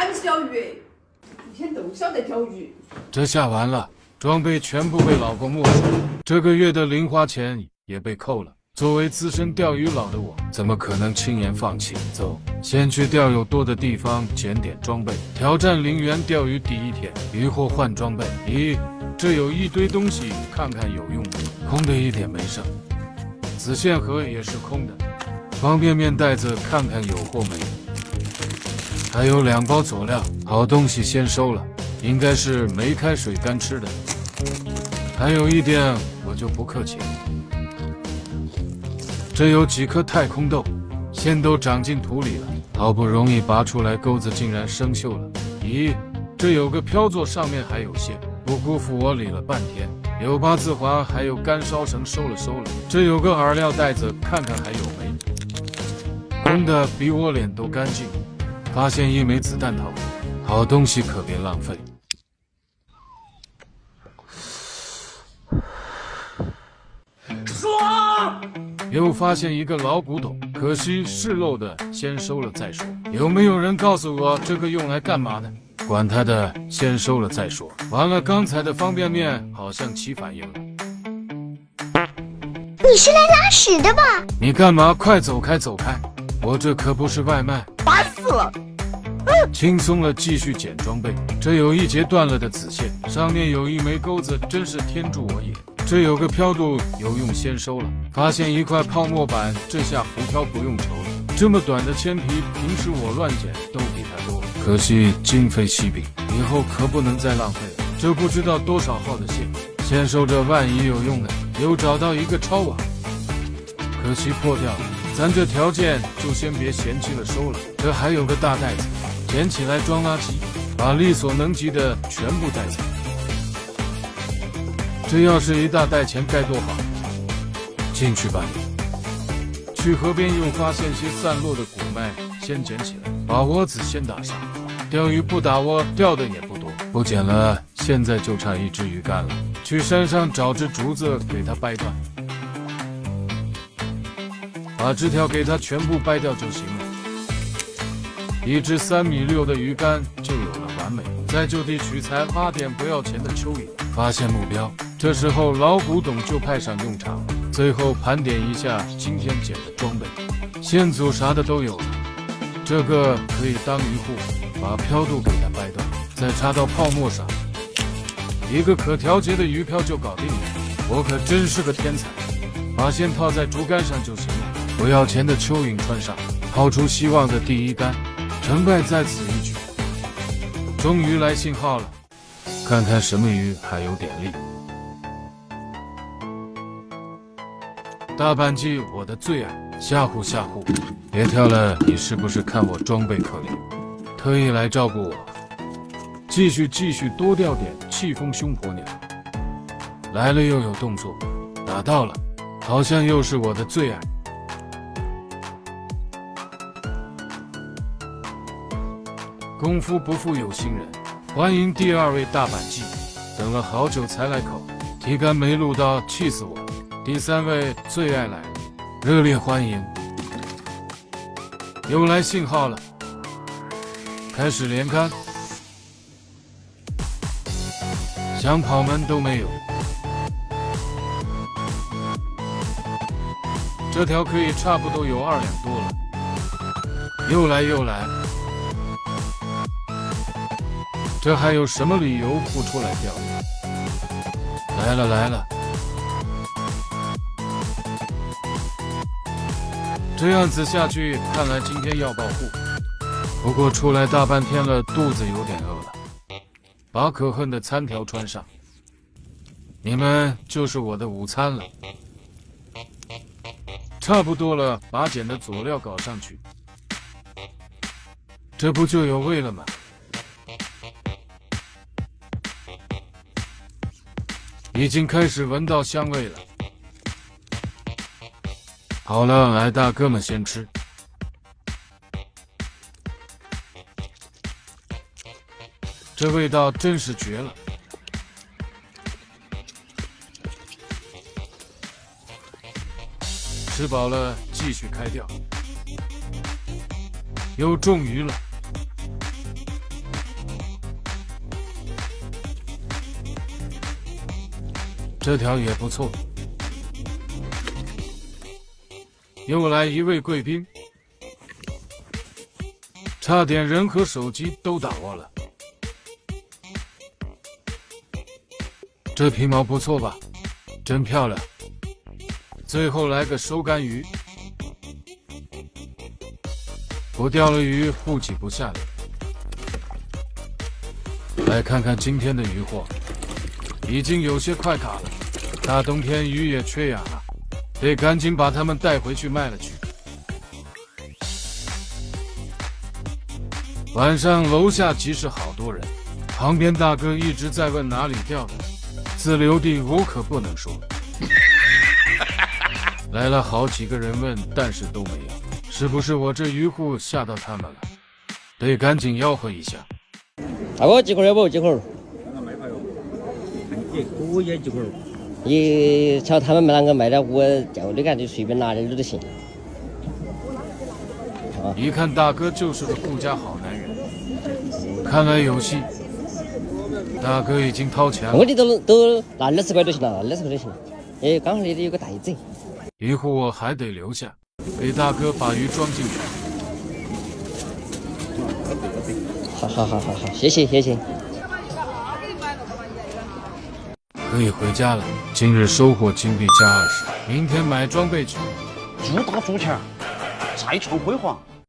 哪里是钓鱼？一天都晓得钓鱼。这下完了，装备全部被老公没收，这个月的零花钱也被扣了。作为资深钓鱼佬的我，怎么可能轻言放弃？走，先去钓友多的地方捡点装备，挑战陵园钓鱼第一天，渔获换装备。咦，这有一堆东西，看看有用吗？空的一点没剩，子线盒也是空的，方便面袋子看看有货没？还有2包佐料，好东西先收了，应该是没开水干吃的。还有一点，我就不客气了。这有几颗太空豆，线都长进土里了，好不容易拔出来，钩子竟然生锈了。咦，这有个漂座，上面还有线，不辜负我理了半天。有八字环，还有干烧绳，收了。这有个饵料袋子，看看还有没？空的比我脸都干净。发现一枚子弹头，好东西可别浪费。爽！又发现一个老古董，可惜是漏的，先收了再说。有没有人告诉我这个用来干嘛的？管他的，先收了再说。完了，刚才的方便面好像起反应了。你是来拉屎的吧？你干嘛？快走开，走开！我这可不是外卖。烦死了！轻松了，继续捡装备。这有一节断了的子线，上面有一枚钩子，真是天助我也。这有个漂度，有用先收了。发现一块泡沫板，这下浮漂不用愁了。这么短的铅皮，平时我乱捡都比它多，可惜经费稀饼，以后可不能再浪费了。这不知道多少号的线，先收着，万一有用的。又找到一个超网，可惜破掉了。咱这条件就先别嫌弃了，收了。这还有个大袋子，捡起来装垃圾，把力所能及的全部带走。这要是一大袋钱该多好！进去吧你。去河边又发现些散落的谷麦，先捡起来，把窝子先打上。钓鱼不打窝，钓的也不多，不捡了，现在就差一只鱼竿了。去山上找只竹子，给它掰断，把枝条给它全部掰掉就行了。一只3.6米的鱼竿就有了，完美。再就地取材，挖点不要钱的蚯蚓，发现目标。这时候老古董就派上用场了。最后盘点一下今天捡的装备，线组啥的都有了。这个可以当鱼护，把漂度给它掰断，再插到泡沫上，一个可调节的鱼漂就搞定了。我可真是个天才，把线套在竹竿上就行了。不要钱的蚯蚓穿上，掏出希望的第一竿，成败在此一举。终于来信号了，看看什么鱼还有点力。大板鲫，我的最爱，吓唬吓唬。别跳了，你是不是看我装备可怜，特意来照顾我？继续多钓点气风凶婆鸟。来了又有动作，打到了，好像又是我的最爱。功夫不负有心人，欢迎第2位大板鲫，等了好久才来口，提竿没录到，气死我了。第3位最爱来了，热烈欢迎。又来信号了，开始连竿，想跑门都没有。这条可以差不多有2两多了。又来，这还有什么理由不出来钓？来了。这样子下去，看来今天要保护。不过出来大半天了，肚子有点饿了，把可恨的餐条穿上。你们就是我的午餐了。差不多了，把捡的佐料搞上去，这不就有味了吗？已经开始闻到香味了。好了，来大哥们先吃。这味道真是绝了。吃饱了，继续开钓。又中鱼了，这条也不错。又来一位贵宾，差点人和手机都打窝了。这皮毛不错吧？真漂亮。最后来个收干鱼，我钓了鱼，护起不下来。来看看今天的鱼货，已经有些快卡了。大冬天鱼也缺氧了，得赶紧把它们带回去卖了去。晚上楼下其实好多人，旁边大哥一直在问哪里钓的，自留地我可不能说。来了好几个人问，但是都没有，是不是我这鱼户吓到他们了？得赶紧吆喝一下。大哥，几块要不？几块？我也几块。你瞧他们啷个卖的，我叫你看，你随便拿点儿都行。一看大哥就是个顾家好男人，看来有戏。大哥已经掏钱了，我的都那20块就行了，20块就行了。哎，刚好那里有个袋子。鱼户我还得留下，给大哥把鱼装进去。好，谢谢。可以回家了。今日收获金币加20，明天买装备去。猪大猪钱，再创辉煌。